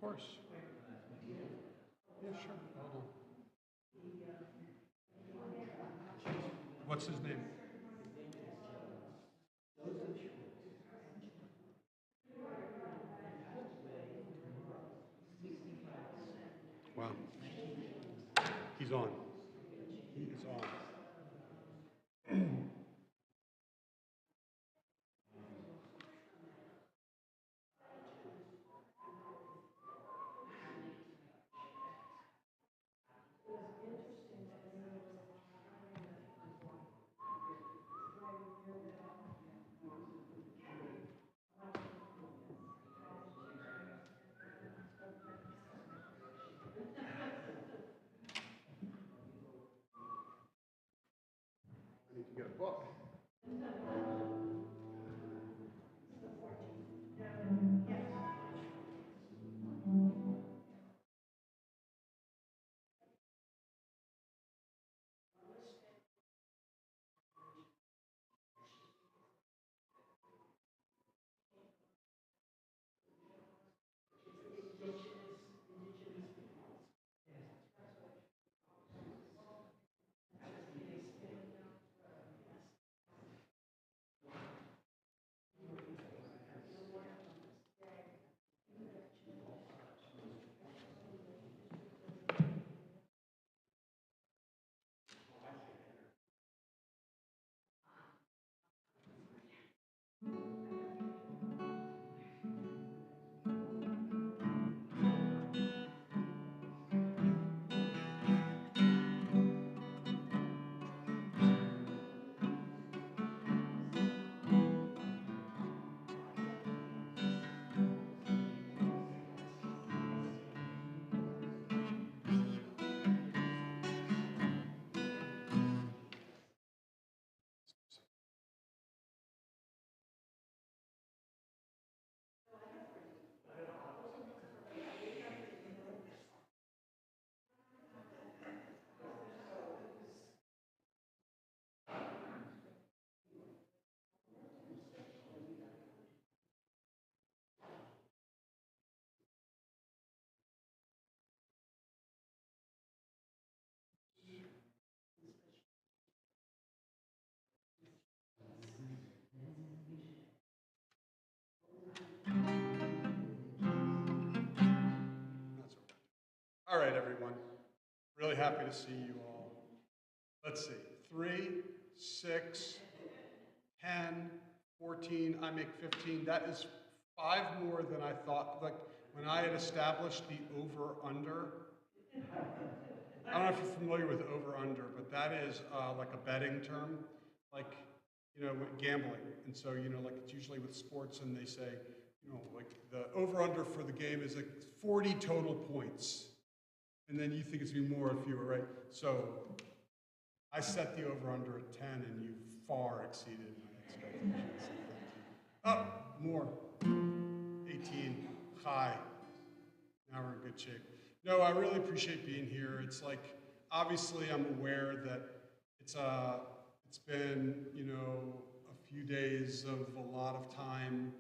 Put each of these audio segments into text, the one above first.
course. Yeah, sure. Hold on. What's his name? Wow. He's on. He is on. I need to get a book. That's okay. All right, everyone. Really happy to see you all. Let's see. 3, 6, 10, 14. I make 15. That is 5 more than I thought. Like when I had established the over-under, I don't know if you're familiar with over-under, but that is like a betting term, like, with gambling. And so, like it's usually with sports and they say, like the over-under for the game is like 40 total points. And then you think it's gonna be more or fewer, right? So I set the over-under at 10 and you far exceeded my expectations. Oh, more. 18, high. Now we're in good shape. No, I really appreciate being here. It's like, obviously I'm aware that it's been, a few days of a lot of time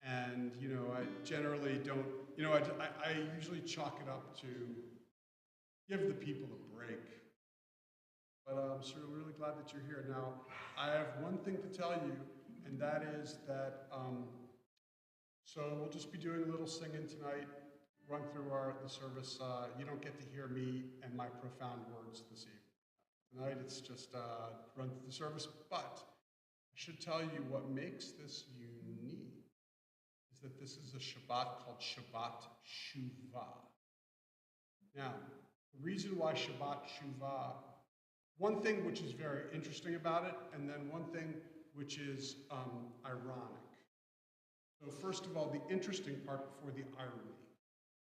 and, I generally don't, I usually chalk it up to give the people a break. But I'm sure really glad that you're here. Now, I have one thing to tell you, and that is that, so we'll just be doing a little singing tonight, run through the service. You don't get to hear me and my profound words this evening. Tonight it's just run through the service, but I should tell you what makes this unique is that this is a Shabbat called Shabbat Shuvah. Now, the reason why Shabbat Shuvah, one thing which is very interesting about it, and then one thing which is ironic. So first of all, the interesting part before the irony.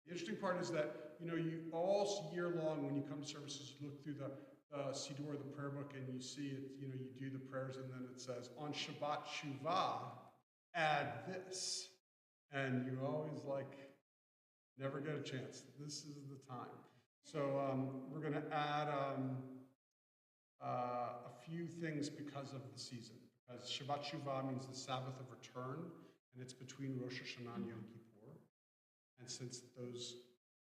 The interesting part is that, you all year long when you come to services, you look through the Siddur, the prayer book, and you see it, you do the prayers, and then it says, on Shabbat Shuvah, add this. And you always never get a chance. This is the time. So we're going to add a few things because of the season. Because Shabbat Shuvah means the Sabbath of return, and it's between Rosh Hashanah and Yom Kippur. And since those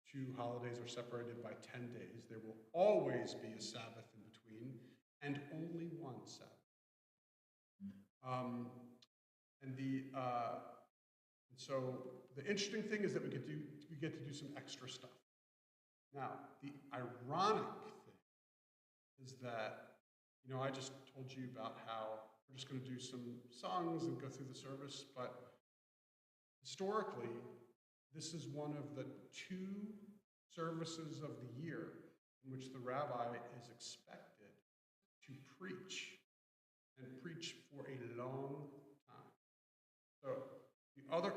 two holidays are separated by 10 days, there will always be a Sabbath in between, and only one Sabbath. And so the interesting thing is that we get to do some extra stuff. Now, the ironic thing is that, I just told you about how we're just going to do some songs and go through the service, but historically, this is one of the 2 services of the year in which the rabbi is expected to preach, and preach for a long time. So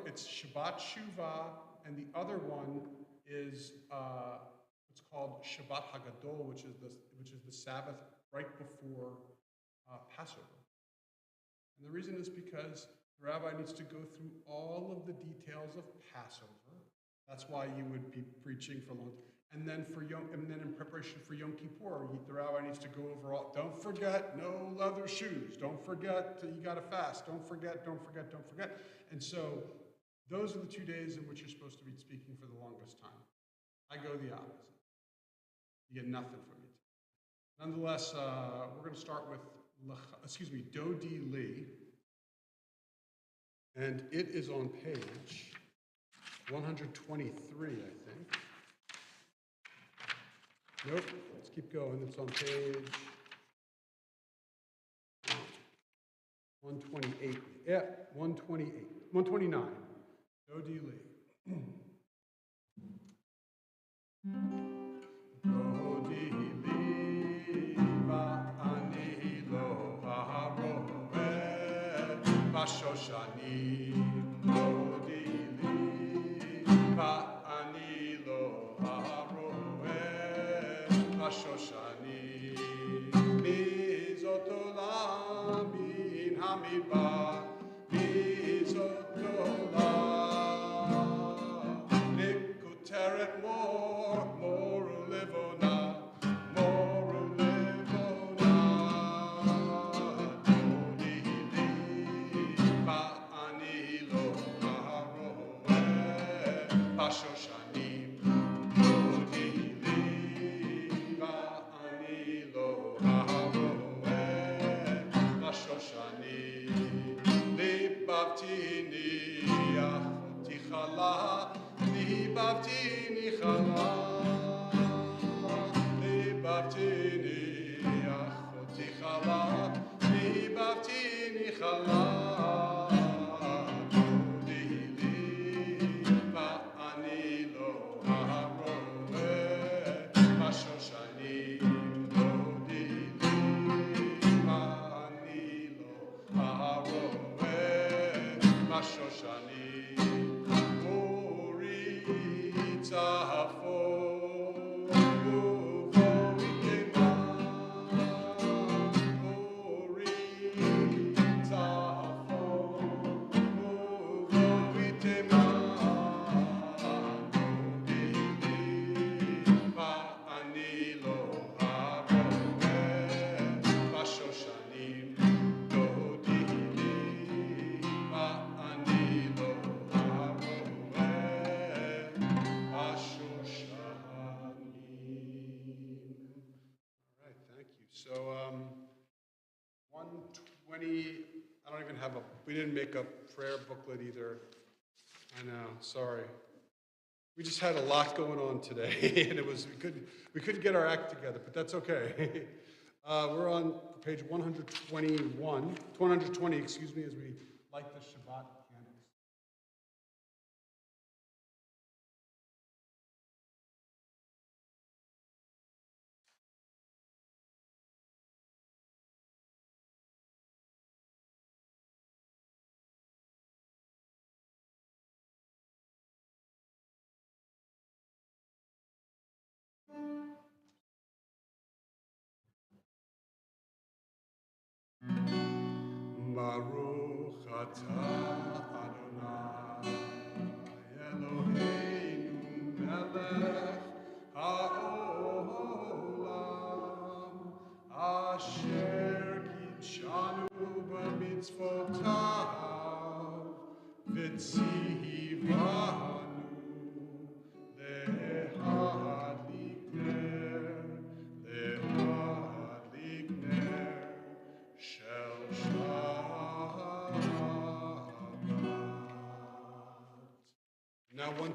it's Shabbat Shuvah, and the other one is what's called Shabbat Hagadol, which is the Sabbath right before Passover. And the reason is because the rabbi needs to go through all of the details of Passover. That's why you would be preaching for long. And then in preparation for Yom Kippur, the rabbi needs to go over all. Don't forget, no leather shoes. Don't forget, you got to fast. Don't forget. And so those are the 2 days in which you're supposed to be speaking for the longest time. I go the opposite. You get nothing from me. Nonetheless, we're going to start with Dodi Li. And it is on page 123, I think. Nope, let's keep going. It's on page 128. Yeah, 128. 129. Dodi Li. Dodi Li ba'ani lo ha'roeh b'shoshanim. Dodi Li ba'ani lo ha'roeh b'shoshanim. Mizot olam min hamidbar. Mizot olam nikuteret mor ulevona. Dodi li ba'ani lo ha'roeh b'shoshanim. Dodi li ba'ani lo ha'roeh b'shoshanim. Libavtini achoti chala. Libavtini chala. Libavtini achoti chala. Libavtini chala. Dodi li ba'ani lo ha'roeh b'shoshanim. Dodi li ba'ani lo ha'roeh b'shoshanim. So 120, I don't even have we didn't make a prayer booklet either. I know, sorry. We just had a lot going on today, and we couldn't get our act together, but that's okay. We're on page 120, as we light the Shabbat candles. Baruch atah Adonai Eloheinu melech ha'olam asher kitshanu b'mitzvotav v'tzivanu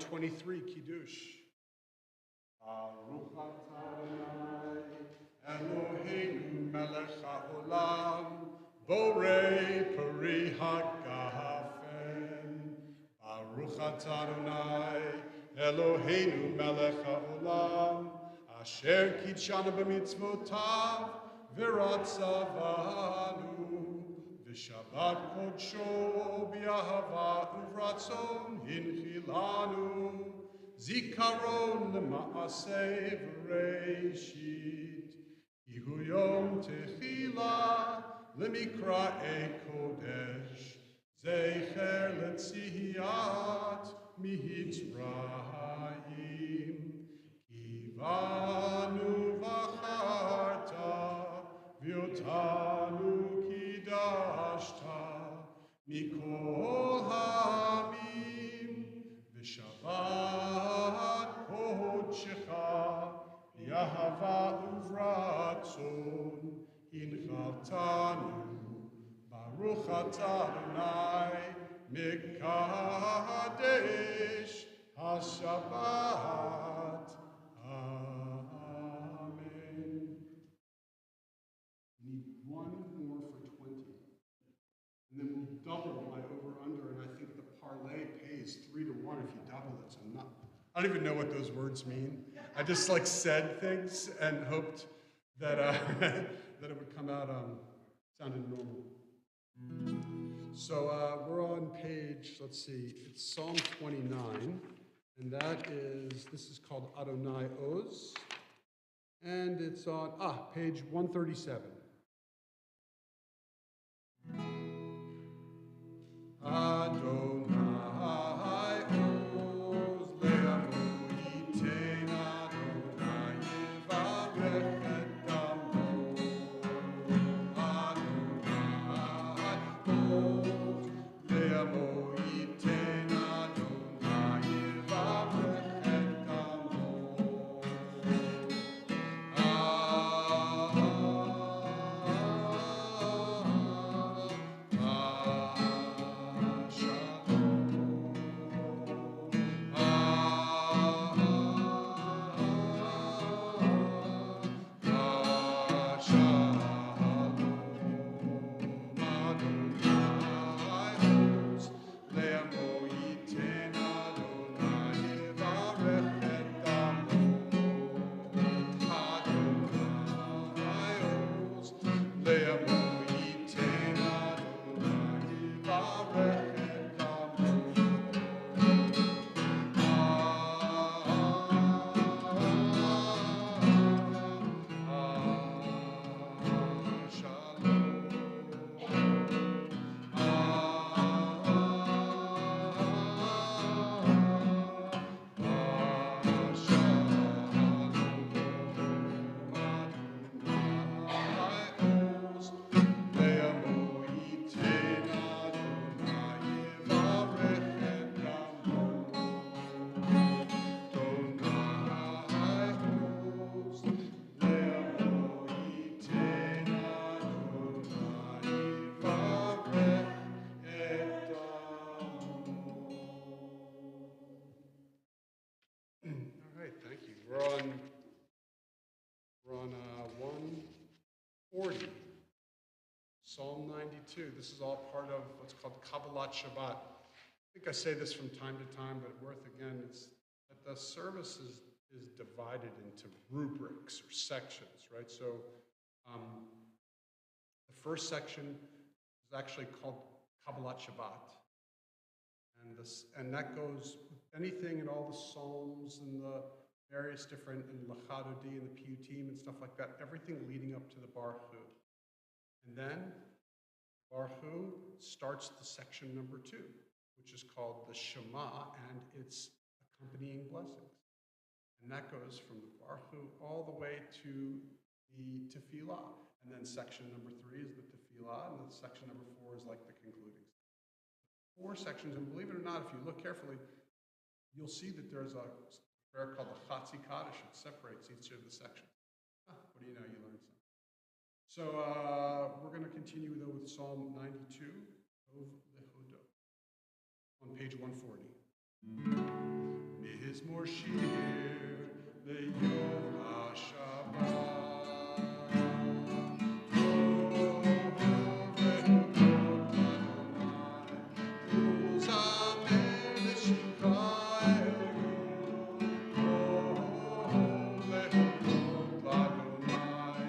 123, Kiddush. Baruch Adonai, Eloheinu melech haolam, borei peri hagafen. Baruch Adonai, Eloheinu melech haolam, asher kitshanu b'mitzvotav, v'ratzavanu, v'shabbat kodsho b'yahava uvratzon hinchilanu, zikaron l'maaseh v'reishit, Ihu yom techila l'mikra'ei kodesh, zecher letziyat mitzrayim, kivanu v'charta v'yotanu kidashta mikol hamim v'shabbat kodshecha Yahava uvratzon hinchaltanu, Baruch atah Adonai mekadesh hashabbat. Amen. We need one more for 20. And then we'll double my over-under, and I think the parlay pays 3 to 1 if you double it, so not. I don't even know what those words mean. I just like said things and hoped that that it would come out sounding normal. So we're on page, let's see, it's Psalm 29, and this is called Adonai Oz, and it's on page 137. Adonai Oz le'amo yitain, Adonai yivarech et damo. Adonai Oz le'amo yitain, Adonai yivarech et damo. We're on 140, Psalm 92. This is all part of what's called Kabbalat Shabbat. I think I say this from time to time, but worth again, it's that the service is divided into rubrics or sections, right? So the first section is actually called Kabbalat Shabbat. And that goes with anything and all the Psalms and the various different, and Lachadodi and the Piyutim and stuff like that, everything leading up to the Baruch Hu. And then Baruch Hu starts the section number 2, which is called the Shema and its accompanying blessings. And that goes from the Baruch Hu all the way to the Tefillah. And then section number 3 is the Tefillah, and then section number 4 is like the concluding. 4 sections, and believe it or not, if you look carefully, you'll see that there's a prayer called the Chatzi Kaddish. It separates each of the sections. What do you know? You learned something. So we're going to continue though with Psalm 92, Tov Lehodo, on page 140. Mizmor Shir Le'Yom HaShabbat. Uzamer L'Shivcha Elyon Le'Hodot L'Adonai.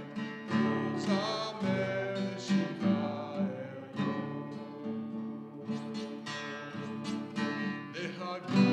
Uzamer L'Shivcha Elyon Lehagim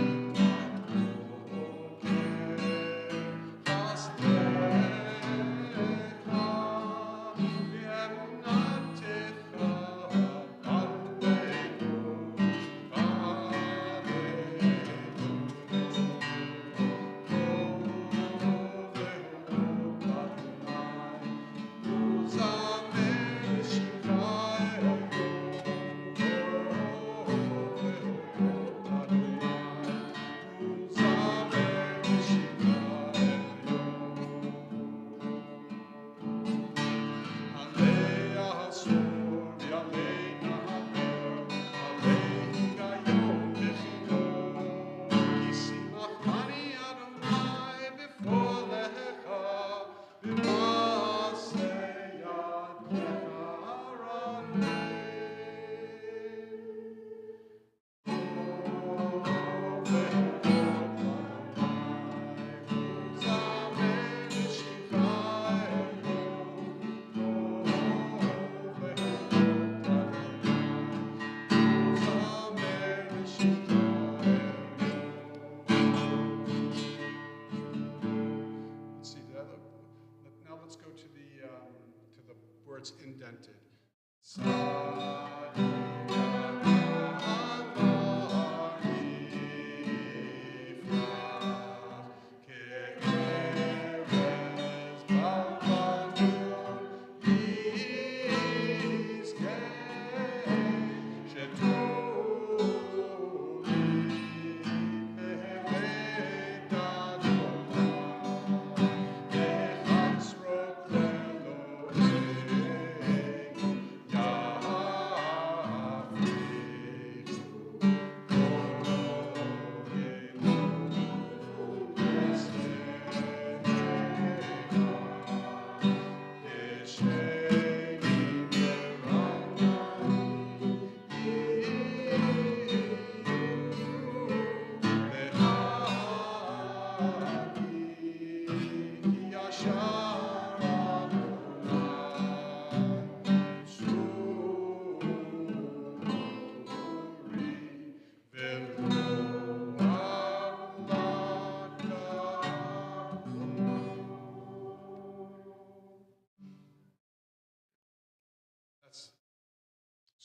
Now let's go to the where it's indented.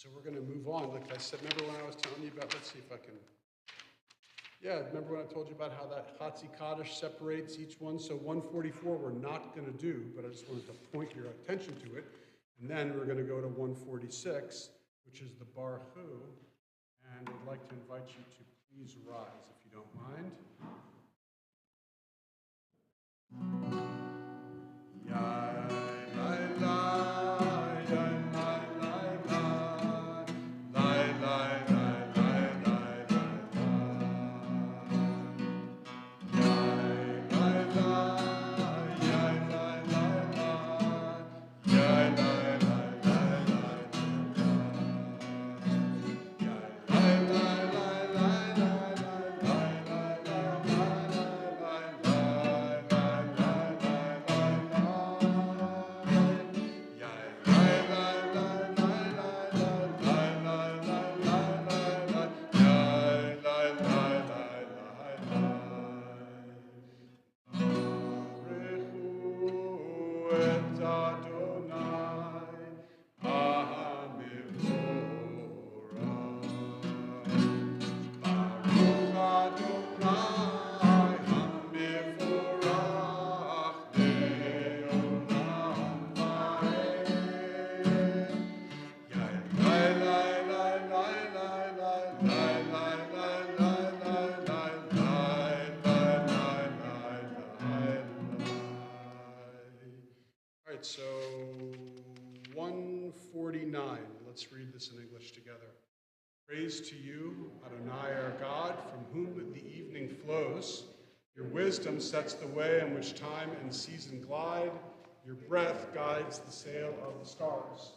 So we're going to move on. Like I said, remember when I was telling you about, let's see if I can, yeah, remember when I told you about how that Chatzi Kaddish separates each one? So 144 we're not going to do, but I just wanted to point your attention to it. And then we're going to go to 146, which is the Baruch Hu. And I'd like to invite you to please rise, if you don't mind. So 149, let's read this in English together. Praise to you, Adonai our God, from whom the evening flows. Your wisdom sets the way in which time and season glide. Your breath guides the sail of the stars.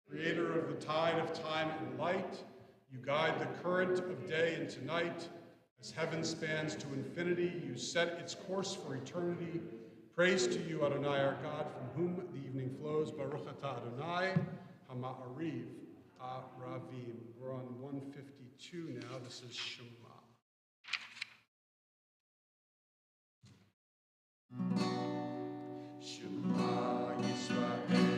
Creator of the tide of time and light, you guide the current of day into night. As heaven spans to infinity, you set its course for eternity. Praise to you, Adonai our God, from whom the evening flows. Baruch atah Adonai, Hama'ariv, Ravim. We're on 152 now. This is Shema. Shema Yisrael.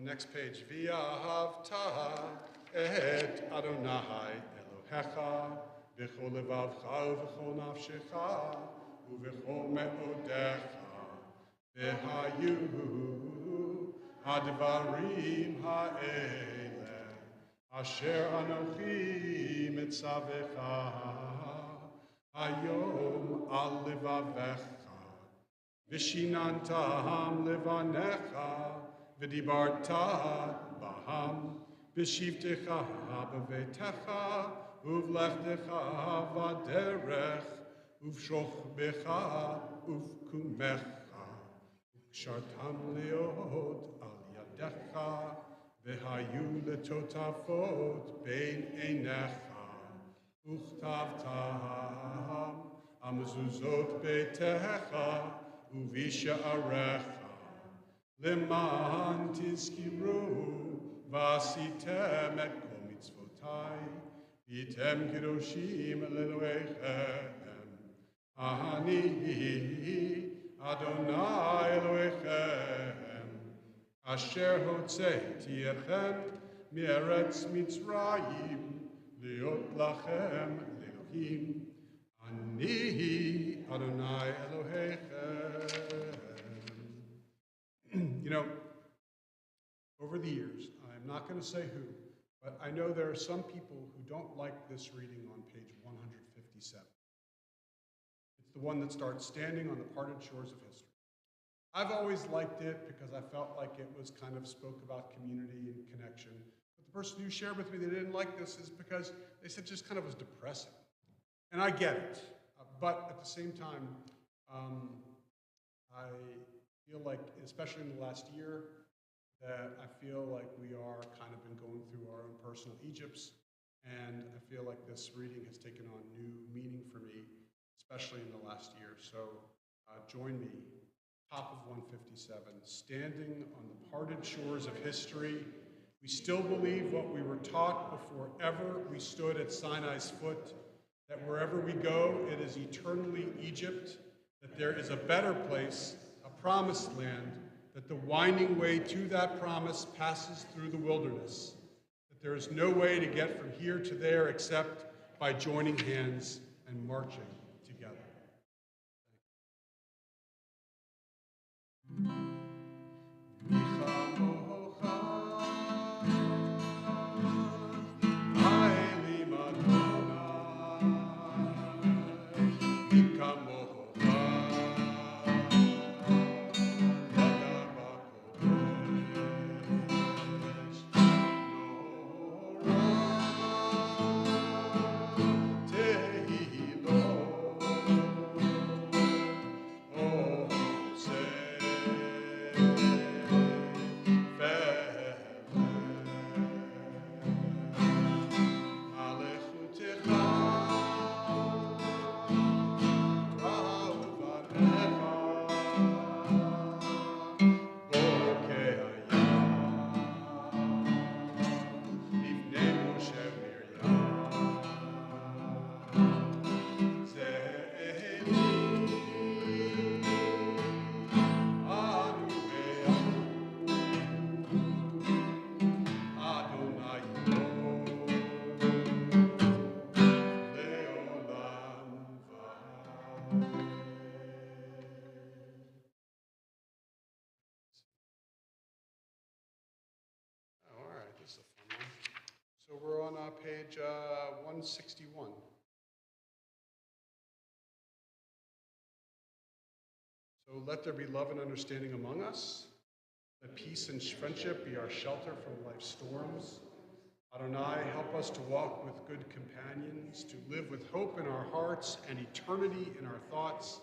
Next page. V'ahavta et Adonai Elohecha v'chol levavcha u'v'chol nafshecha u'v'chol me'odecha v'hayu hadvarim ha'ele asher anochi mitzavecha hayom al levavecha v'shinantam levanecha V'dibarta baham, v'shivtecha b'vetecha, uv'lechtecha v'derech, uv'shochbecha, uv'kumecha, uv'kshartam leod al yadecha, v'hayu letotafot bein einecha, uv'chtavtam amzuzot betecha, uv'isha'arecha, Leman tizkiru vasitem et kol mitzvotai v'yitem kedoshim Elohechem Ani Adonai Elohechem asher hotzeiti etchem me'eretz Mitzrayim liot lachem Elohim Ani Adonai Elohechem. You know, over the years, I'm not going to say who, but I know there are some people who don't like this reading on page 157. It's the one that starts standing on the parted shores of history. I've always liked it because I felt like it was kind of spoke about community and connection. But the person who shared with me they didn't like this is because they said it just kind of was depressing. And I get it, but at the same time, I feel like, especially in the last year, that I feel like we are kind of been going through our own personal Egypts, and I feel like this reading has taken on new meaning for me, especially in the last year. So join me, top of 157, standing on the parted shores of history. We still believe what we were taught before ever we stood at Sinai's foot, that wherever we go, it is eternally Egypt, that there is a better place, promised land, that the winding way to that promise passes through the wilderness, that there is no way to get from here to there except by joining hands and marching together. page 161. So let there be love and understanding among us. Let peace and friendship be our shelter from life's storms. Adonai, help us to walk with good companions, to live with hope in our hearts and eternity in our thoughts,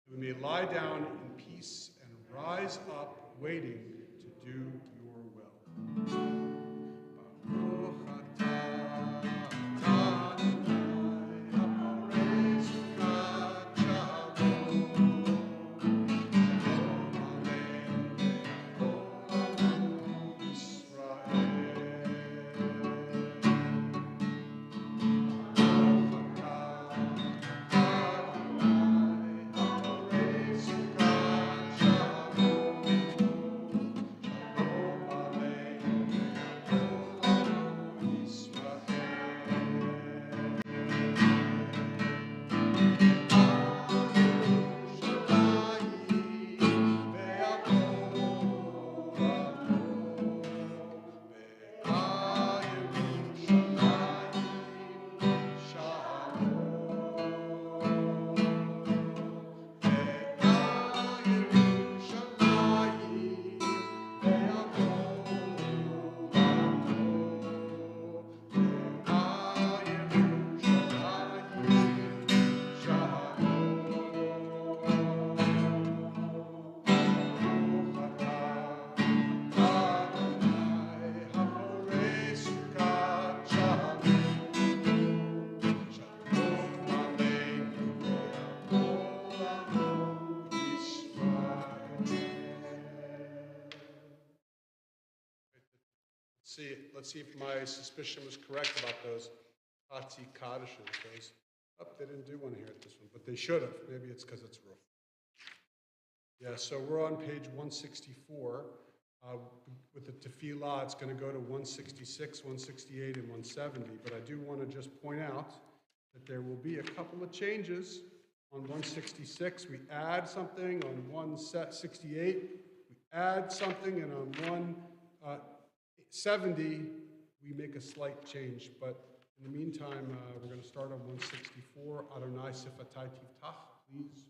that we may lie down in peace and rise up waiting to do your will. Let's see if my suspicion was correct about those Hatzi Kaddishes. Those, they didn't do one here at this one, but they should have. Maybe it's because it's rough. Yeah, so we're on page 164. With the tefillah, it's going to go to 166, 168, and 170. But I do want to just point out that there will be a couple of changes. On 166, we add something. On 168, we add something. And on 170, we make a slight change. But in the meantime, we're going to start on 164. Adonai Sifatai Tiftach, please.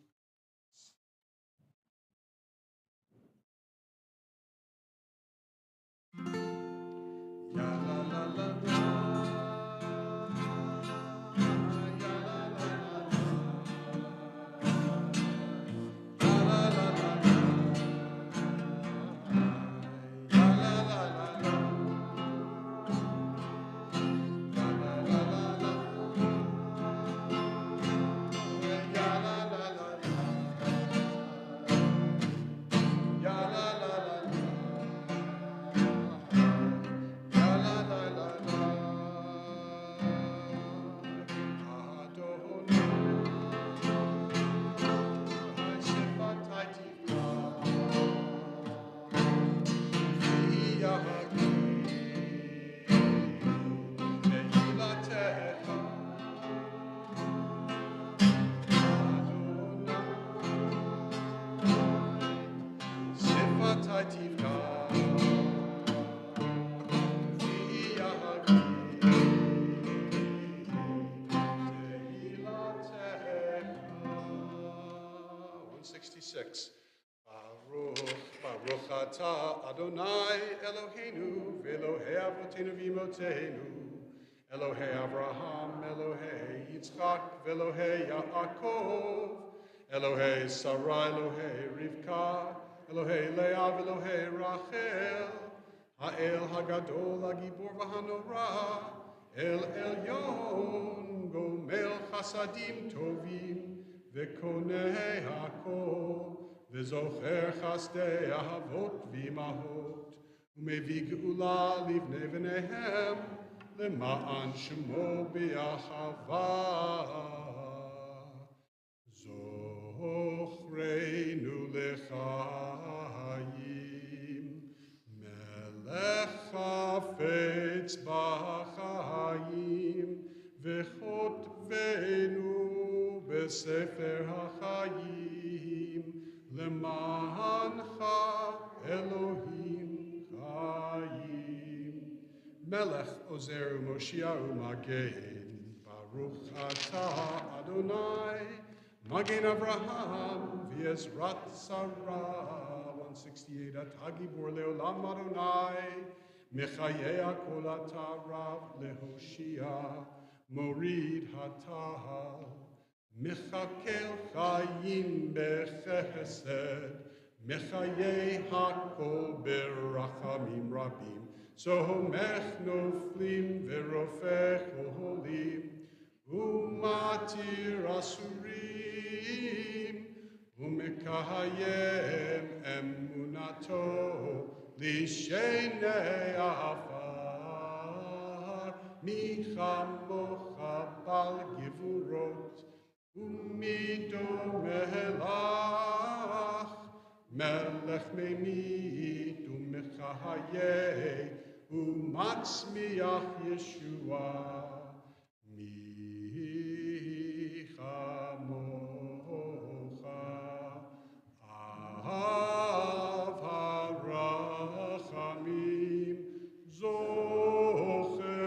Ya la la la la. Baruch atah Adonai Eloheinu v'Elohei Avotenu v'Imotenu Elohei Avraham, Elohei Yitzchak v'Elohei Yaakov Elohei Sarah, Elohei Rivka Elohei Leah v'Elohei Rachel Ha'el Hagadol Hagibor v'Hanora El Elyon Gomel Chasadim Tovim v'Konei Hakol וזוכר חסדי אהבות ואימהות, ומביא גאולה לבני בניהם, למען שמו באחווה. זוכרנו לחיים, מלך חפץ בחיים, וכותבנו בספר החיים, למענך אלוהים חיים, Melech Ozer U'Moshiach U'Magen, Baruch Atah Adonai, Magen Avraham, V'Ezrat Sarah, 168, Atah Gibor Leolam Adonai, Mechayeh Kol Atah Rav Lehoshia, Morid Hatah, Mechakel Chayim Bechesed, Mechayeh Hakol Berachamim Rabim, Somech Noflim Verofech Oholim, Umatir Asurim, Umekahayem Emunato, Lishenei Afar, Michamocha Bal Givurot, Umido Melach, Melech Memit Umechahayeh, Umatzmiach Yeshua, Michamocha, Av HaRachamim, Zocher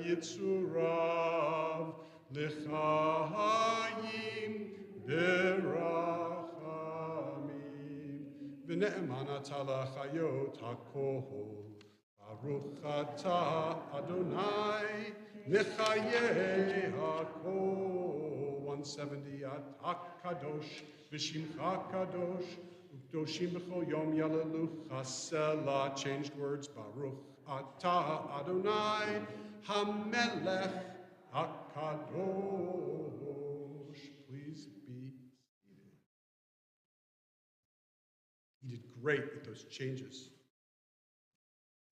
Yitzurav, L'chaim Berachamim, V'ne'eman atah l'chayot hakol, Baruch atah Adonai, Mechayeh hakol. 170, Atah Kadosh, V'shimcha Kadosh, U'kdoshim b'chol yom yalelucha selah. Changed words, Baruch atah Adonai, HaMelech HaKadosh. Please be seated. You did great with those changes.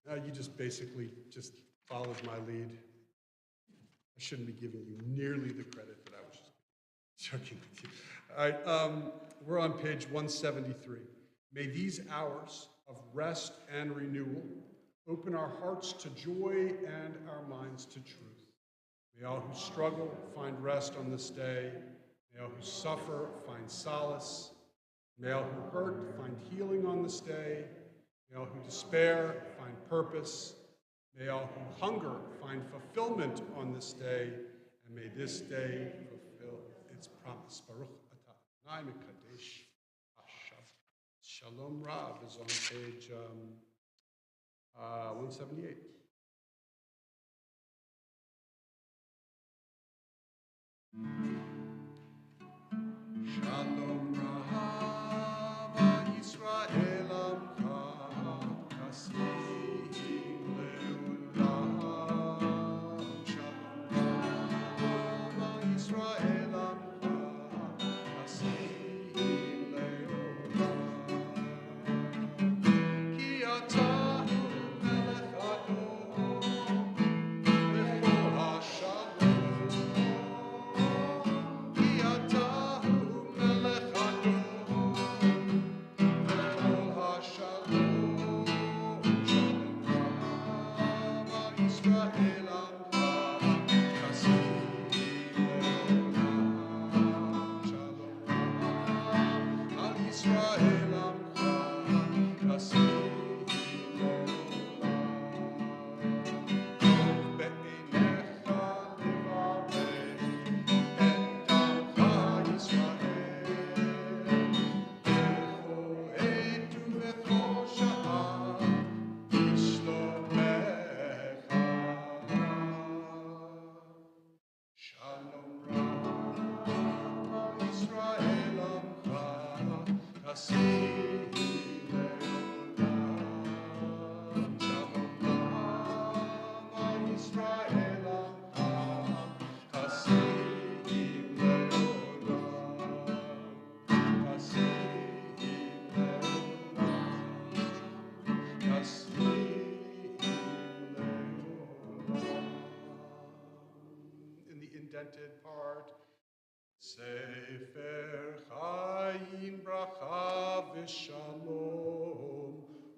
You just basically just followed my lead. I shouldn't be giving you nearly the credit that I was just joking with you. All right, we're on page 173. May these hours of rest and renewal open our hearts to joy and our minds to truth. May all who struggle find rest on this day. May all who suffer find solace. May all who hurt find healing on this day. May all who despair find purpose. May all who hunger find fulfillment on this day. And may this day fulfill its promise. Baruch atah Adonai Mekadesh Hashav. Shalom Rav is on page 178. Shalom Rav Yisrael Amcha Kasim Leolam. Shalom Rav Yisrael Amcha Kasim Leolam. Ki atah Melech Adon Lechol HaShalom. Ki atah Melech Adon Lechol HaShalom. Shalom Rav Yisrael Amcha Kasim Leolam. Shalom Rav Yisrael Amcha Kasim Leolam. Be'einecha levarech et darcha Yisrael, bechol עת ובכל שעה, בשלומך. Shalom Rav Yisrael Amcha Kasim Leolam. Shalom Rav Yisrael Amcha Kasim Leolam. Kasim Leolam. Kasim Leolam. In the indented part, Sefer Chaim Bracha V'Shalom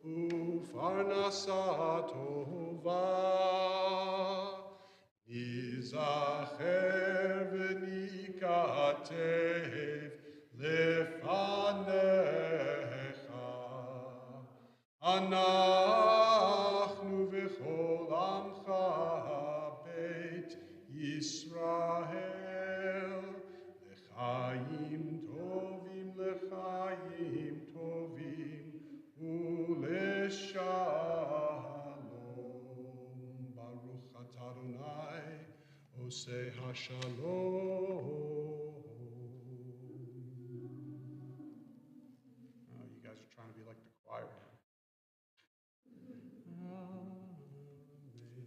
U'Farnasa Tova Nizacher V'Nikatev Lefanecha Anachnu Shalom. Oh, you guys are trying to be like the choir. Amen.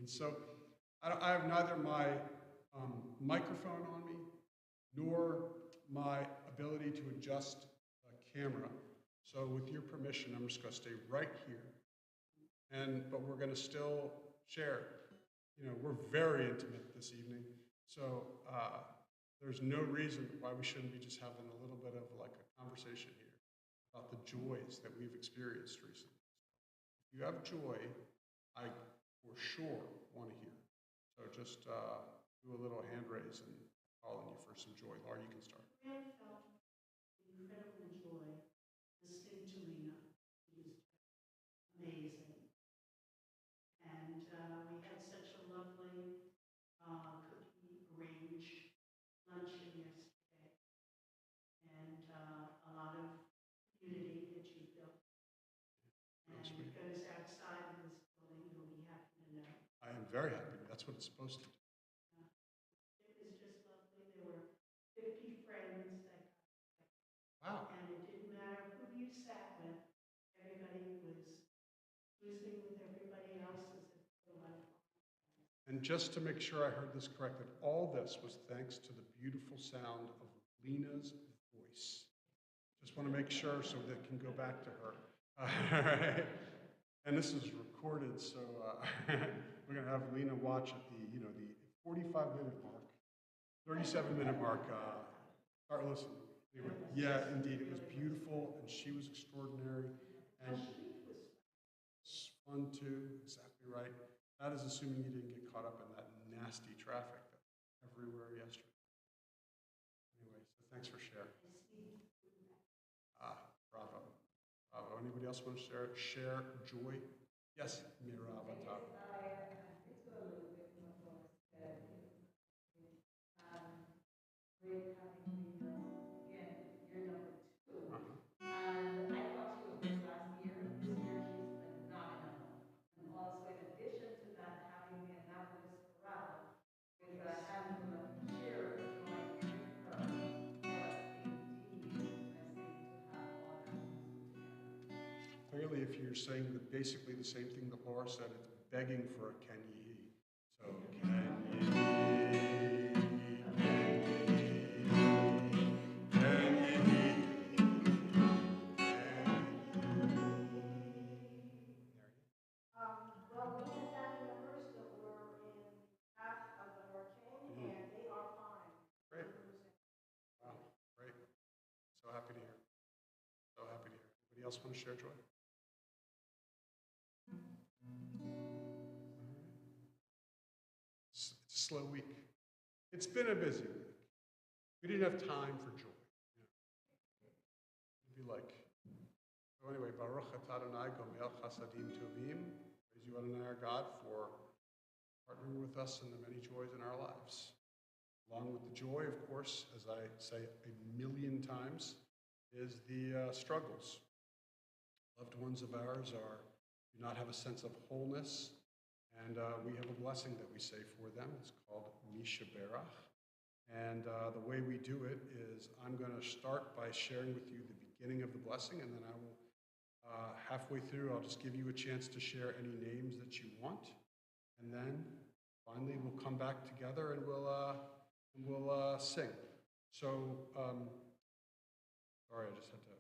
So I have neither my microphone on me nor my ability to adjust the camera. So with your permission, I'm just going to stay right here. But we're going to still share. You know, we're very intimate this evening. So there's no reason why we shouldn't be just having a little bit of like a conversation here about the joys that we've experienced recently. If you have joy, I for sure want to hear. So just do a little hand raise and call on you for some joy. Laura, you can start. I felt incredible joy listening to Lena. She was amazing. And we had such a lovely cookie arranged luncheon yesterday. And a lot of community that you built. And it goes outside of this building, you'll be happy to know. I am very happy. That's what it's supposed to do. It was just lovely. There were 50 friends that got together. Wow. And it didn't matter who you sat with. Everybody was boozing with everybody else as if they were like. And just to make sure I heard this correctly, all this was thanks to the beautiful sound of Lena's voice. Just want to make sure so that can go back to her. All right. And this is recorded, so we're going to have Lena watch at the 45-minute mark, 37-minute mark. Start listening. Anyway, yeah, indeed, it was beautiful, and she was extraordinary, and it's fun too. Exactly right. That is assuming you didn't get caught up in that nasty traffic that was everywhere yesterday. Anyway, so thanks for sharing. Bravo. Bravo. Anybody else want to share joy? Yes, Miravata. Great having Lena. Again, you're number 2. And I thought she was just last year. This year she's phenomenal. And also in addition to that, having the Annapolis Chorale with a handful of cheerers joining in her was indeed a blessing to have all that music together. Clearly, if you're saying basically the same thing that Laura said, it's begging for a can ye he. So, can ye he? Well, me and family members that were in path of the hurricane, and they are fine. Great. Wow, great. So happy to hear. So happy to hear. Anybody else want to share joy? It's a slow week. It's been a busy week. We didn't have time for joy. It'd be like, so anyway, Baruch atah Adonai gomel chasadim tovim. Praise you, Adonai, our God, for partnering with us in the many joys in our lives. Along with the joy, of course, as I say a million times, is the struggles. Loved ones of ours do not have a sense of wholeness, and we have a blessing that we say for them. It's called Misha Berach. And the way we do it is I'm going to start by sharing with you the beginning of the blessing, and then I will, halfway through, I'll just give you a chance to share any names that you want. And then finally, we'll come back together and we'll sing. So, sorry, I just had to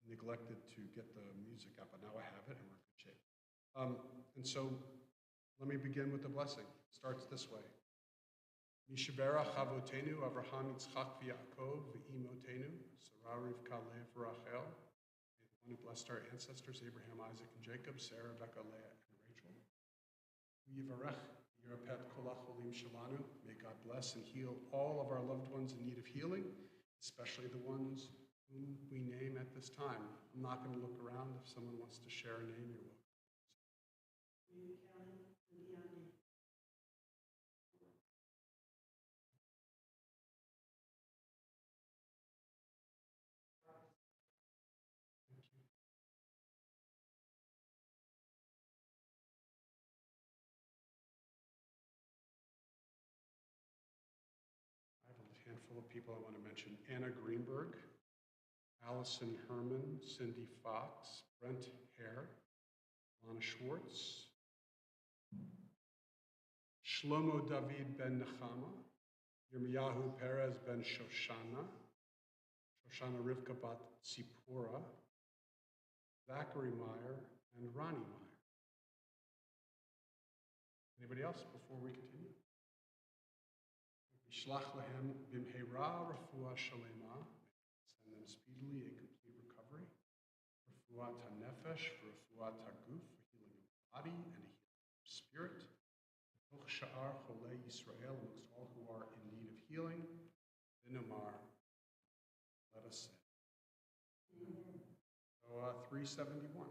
neglected to get the music up, but now I have it and we're in good shape. And so let me begin with the blessing. It starts this way. Mishaberach Avotenu, Avraham, Yitzchak, Yaakov, Ve'imotenu, Sarah, Rivka, Leah, Rachel. May the one who blessed our ancestors, Abraham, Isaac, and Jacob, Sarah, Rebecca, Leah, and Rachel. Yivarech, Yerapet, Kolach, Olim, Shalanu. May God bless and heal all of our loved ones in need of healing, especially the ones whom we name at this time. I'm not going to look around. If someone wants to share a name, you're welcome. handful of people I want to mention. Anna Greenberg, Allison Herman, Cindy Fox, Brent Hare, Lana Schwartz, Shlomo David ben Nechama, Yirmiyahu Perez ben Shoshana, Shoshana Rivka bat Tzipora, Zachary Meyer, and Ronnie Meyer. Anybody else before we continue? Shlach lehem bimheira refuah shalema. Send them speedily a complete recovery. Refuat hanefesh, refuat haguf, for healing of the body and a healing of spirit. Toch sha'ar cholei Yisrael, amongst all who are in need of healing. V'nomar, let us say. So 371.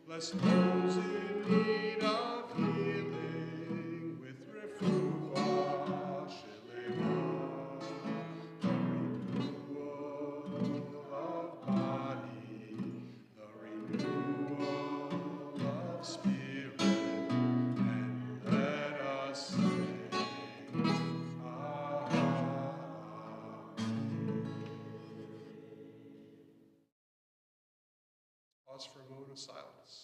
Bless those in need of healing with refuah shelema, the renewal of body, the renewal of spirit, and let us sing, Pause for a moment of silence.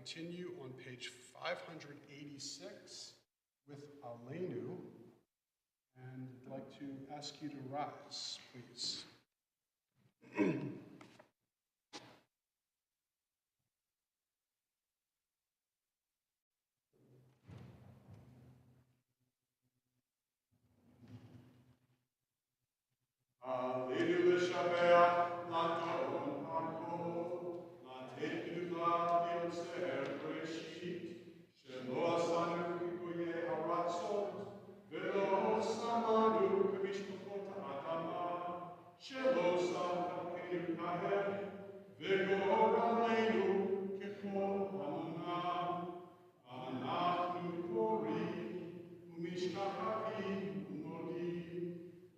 continue on page 586 with Aleinu, and I'd like to ask you to rise, please. Aleinu l'shabeach l'adon hakol, l'teinu l'ilzer breshit, shelo asanu k'goyei haratzot, velo samanu k'mishpachot ha'adama, shelo samanu k'ahel, v'gor aleinu k'chol hamunam, אנחנו קוראים ומשתחווים ומודים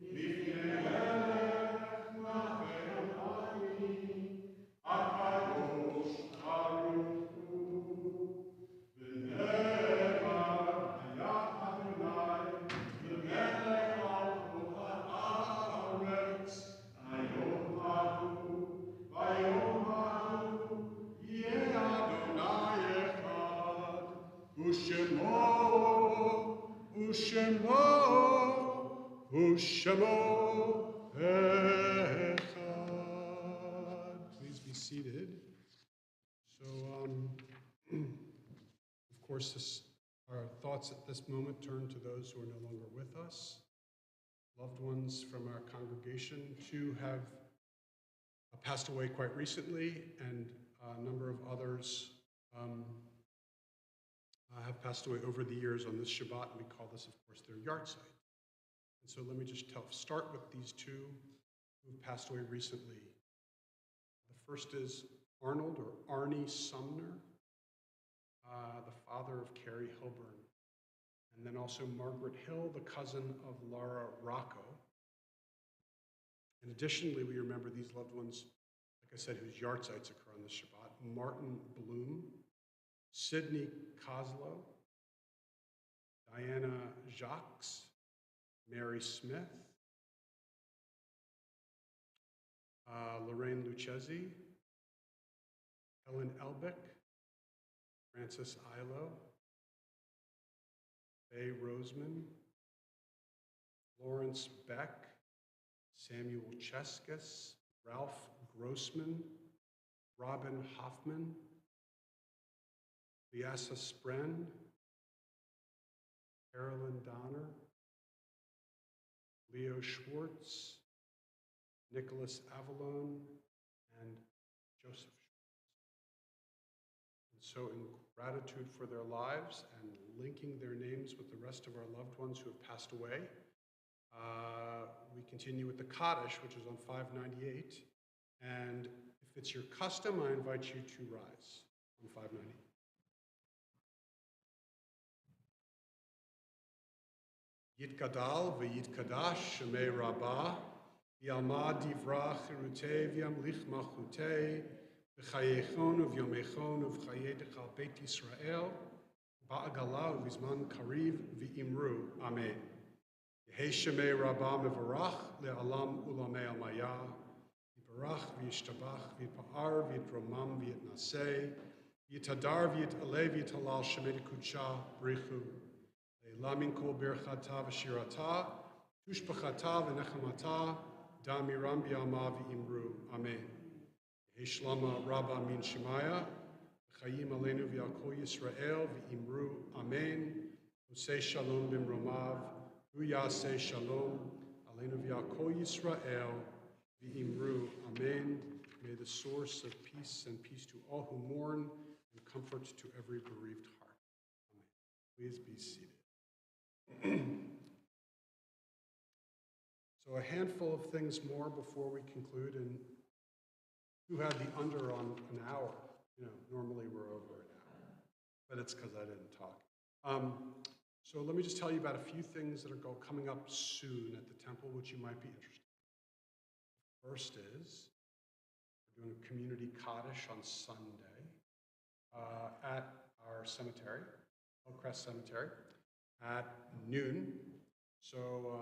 לפני מלך מלכי העמים, הקדוש ברוך הוא. ונאמר היה אדוני למלך על כל הארץ, היום ההוא ביום ההוא יהיה אדוני אחד. Ushemo Echad. Please be seated. So, of course, our thoughts at this moment turn to those who are no longer with us, loved ones from our congregation. Two have passed away quite recently, and a number of others have passed away over the years on this Shabbat, and we call this, of course, their yahrzeit. And so let me just start with these two who have passed away recently. The first is Arnold, or Arnie Sumner, the father of Carrie Hilburn, and then also Margaret Hill, the cousin of Laura Rocco. And additionally, we remember these loved ones, like I said, whose yahrzeits occur on this Shabbat: Martin Bloom, Sidney Koslow, Diana Jacques, Mary Smith, Lorraine Lucchesi, Helen Elbick, Francis Ilo, Faye Roseman, Lawrence Beck, Samuel Cheskis, Ralph Grossman, Robin Hoffman, Liasa Spren, Carolyn Donner, Leo Schwartz, Nicholas Avalone, and Joseph Schwartz. And so in gratitude for their lives and linking their names with the rest of our loved ones who have passed away, we continue with the Kaddish, which is on 598. And if it's your custom, I invite you to rise on 598. Yitgadal v'yitkadash shemei rabbah, v'yalma divra chirutei v'yamlich malchutei, v'chayechon uv'yomechon uv'chayedech al Beit Yisrael, ba'agala uv'zman kariv v'imru. Amen. Yehei shemei rabbah mevarach le'alam ulamei almayah, v'yivarach v'yishtabach v'yitpa'ar v'yitromam v'yitnaseh, v'yitadar v'yitaleh v'yitalal shemei kudsha brichu. Lamin kol birchata v'shirata, tushbachata v'nechamata, damiram b'yalma v'imru. Amen. Yehi shlama rabba min shemaya, v'chayim aleinu v'yal kol Yisrael v'imru. Amen. Usei shalom b'mromav, hu yaseh shalom, aleinu v'yal kol Yisrael v'imru. Amen. May the source of peace and peace to all who mourn and comfort to every bereaved heart. Amen. Please be seated. So a handful of things more before we conclude, and who had the under on an hour? You know, normally we're over an hour, but it's because I didn't talk. So let me just tell you about a few things that are coming up soon at the temple, which you might be interested in. First is, we're doing a community Kaddish on Sunday at our cemetery, Hillcrest Cemetery, at noon. So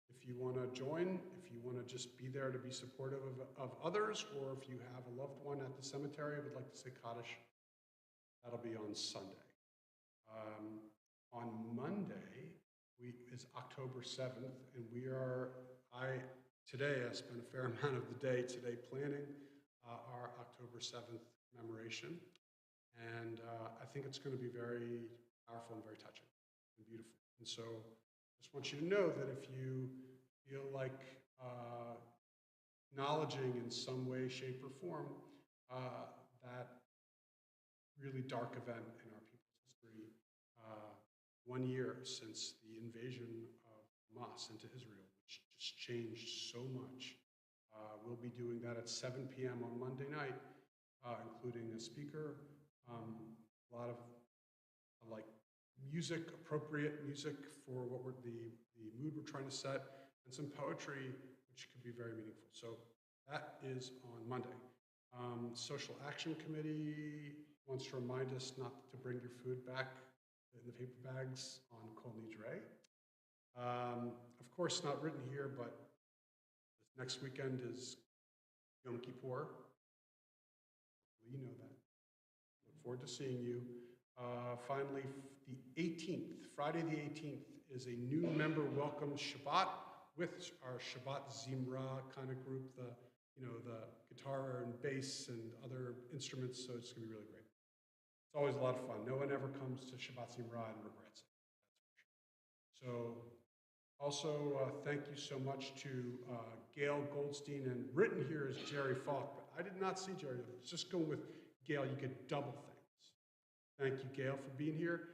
if you want to join, if you want to just be there to be supportive of others, or if you have a loved one at the cemetery who would like to say Kaddish That'll be on Sunday. On Monday is October 7th, and today I spent a fair amount of the day today planning our October 7th commemoration. And I think it's going to be very powerful and very touching and beautiful. And so I just want you to know that if you feel like acknowledging in some way, shape, or form that really dark event in our people's history, 1 year since the invasion of Hamas into Israel, which just changed so much. We'll be doing that at 7 p.m. on Monday night, including a speaker, a lot of like music, appropriate music for what the mood we're trying to set, and some poetry, which could be very meaningful. So that is on Monday. Social Action Committee wants to remind us not to bring your food back in the paper bags on Kol Nidre. Of course, not written here, but this next weekend is Yom Kippur. You know that. Look forward to seeing you. Finally, the 18th, Friday the 18th, is a new member welcome Shabbat with our Shabbat Zimra kind of group, the guitar and bass and other instruments, so it's going to be really great. It's always a lot of fun. No one ever comes to Shabbat Zimra and regrets it, that's for sure. So also, thank you so much to Gail Goldstein, and written here is Jerry Falk, but I did not see Jerry. Just going with Gail, you get double thanks. Thank you, Gail, for being here.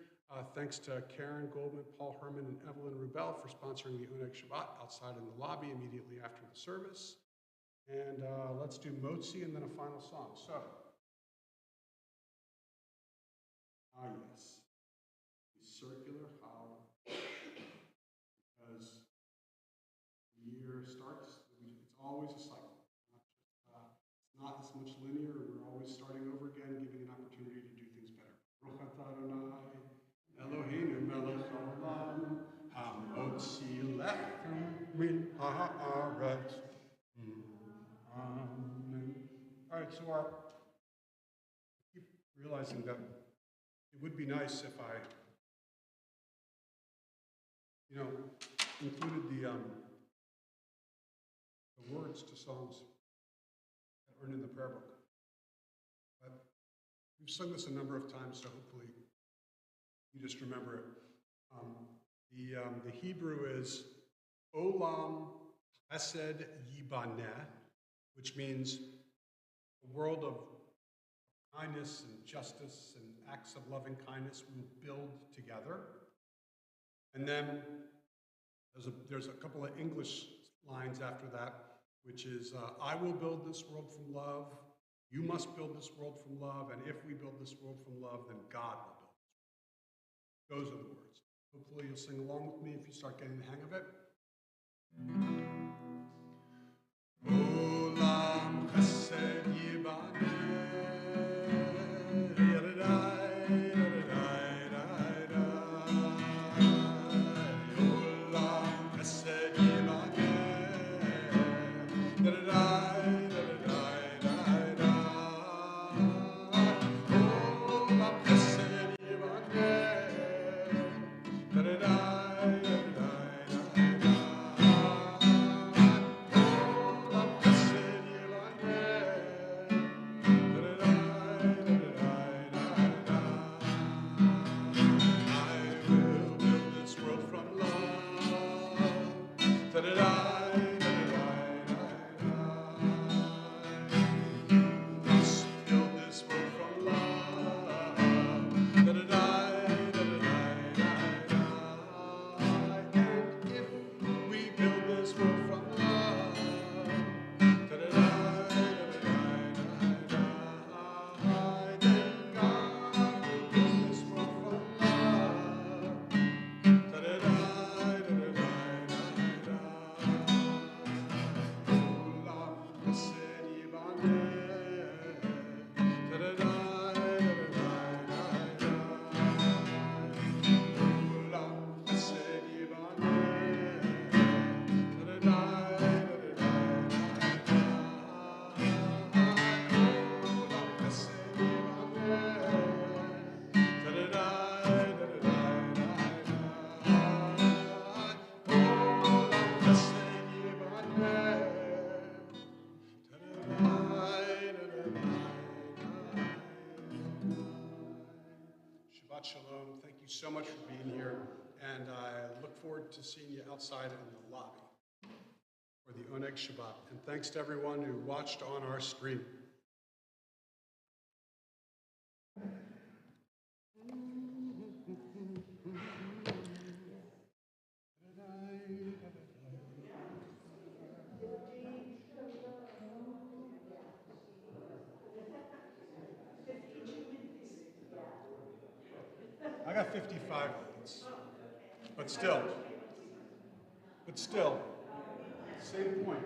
Thanks to Karen Goldman, Paul Herman, and Evelyn Rubel for sponsoring the Oneg Shabbat outside in the lobby immediately after the service. And let's do Motzi and then a final song. So, yes, the circular how, because the year starts, it's always a cycle. It's not as much linear, and we're always starting over again, giving an opportunity to do things better. Baruch atah Adonai, Eloheinu melech haolam, hamotzi lechem min haaretz. All right, so I keep realizing that it would be nice if I, included the words to songs that aren't in the prayer book. But we've sung this a number of times, so hopefully you just remember it. The Hebrew is Olam Chesed Yibaneh, which means a world of kindness and justice and acts of loving kindness we will build together. And then there's a couple of English lines after that, which is, I will build this world from love, you must build this world from love, and if we build this world from love, then God will build this world. Those are the words. Hopefully you'll sing along with me if you start getting the hang of it. Olam chesed yibaneh, yadadai, yadadai, yadadai. Olam chesed yibaneh, yadadai, yadadai, yadadai. Olam chesed yibaneh, yadadai, yadadai, yadadai. Shabbat Shalom. Thank you so much for being here, and I look forward to seeing you outside in the lobby for the Oneg Shabbat. And thanks to everyone who watched on our stream. I got 55 minutes, but still, same point.